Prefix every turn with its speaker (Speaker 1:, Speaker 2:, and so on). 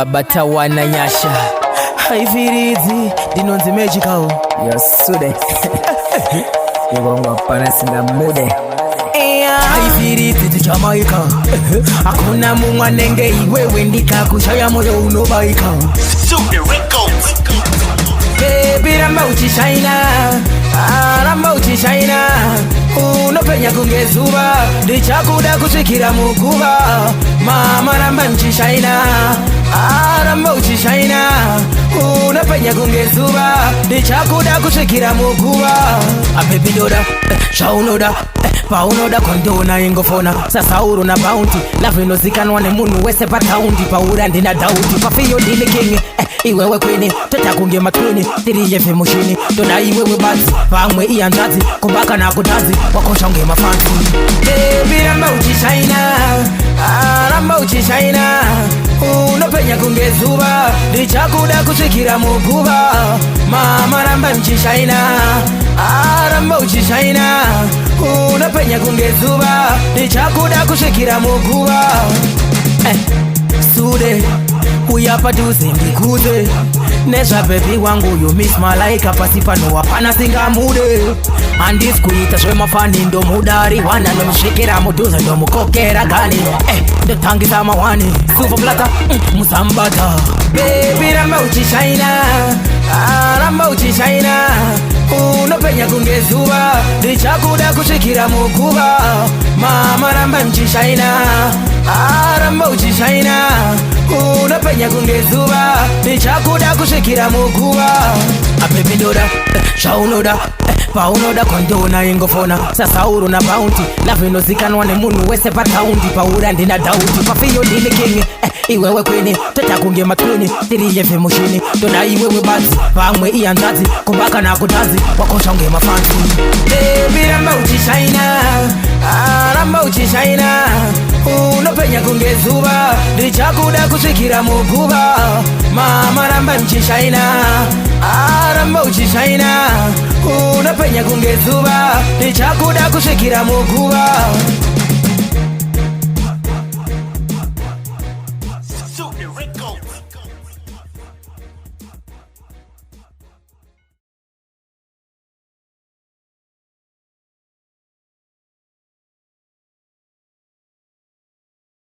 Speaker 1: Babatawana Nyasha Haifirizi Dinonzi magical
Speaker 2: Yosude Yugongwa panasinga mude
Speaker 1: Haifirizi tu Jamaica Hakuna munga nenge iwewe ndika kushaya moyo unobaika
Speaker 3: Super Records.
Speaker 1: Baby ramba uchishaina Ramba uchishaina Unopenya kungezuba Ndichakuda kushikira mukuba Mama ramba uchishaina Ramba uchishaina Unopenya kungezuba Ndichakuda kushikira mukuba Baby doda, shaunoda paunoda kondona ingofona sasa uru na bounty love no zikanwane munu wese pataundi paura ndina dauti pafiyo ndini king iwewe kwini tutakunge makwini tiriye femushini dona iwewe bazi pamwe iyanzazi kumbaka na kudazi wakosha nge mafansi baby ramba uchishaina ramba uchishaina unopenya kungezuba ndichakuda kushikira mukuba mama ramba uchishaina ramba uchishaina unapenya kungezuba ndichakuda kushikira mukuba Sude uyapa duze ndikuze Nesha baby wangu you miss malaika pasipano wapana singa mude Andis kuita shwe mafani ndo mudari wana ndo mshikira muduze ndo mukokera gani ndo tangi sama wani Sufa plata musambata Baby ramba uchishaina Ramba uchishaina unopenya kungezuba ndichakuda kushikira mukuba mama ramba uchishaina ramba uchishaina unopenya kungezuba ndichakuda kushikira mukuba baby doda shaunoda paunoda kondona ingofona sasa uru na bounty love no zikanwane munu wese pataundi paura ndina dauti pafiyo ndini king iwewe kwini tutakunge matwini tiriye femushini dona iwewe bazi pamwe iyanzazi kumbaka na kudazi wakosha nge mafansi baby ramba uchishaina ramba uchishaina unopenya kungezuba ndichakuda kushikira mukuba mama ramba uchishaina ramba uchishaina unopenya kungezuba ndichakuda kushikira mukuba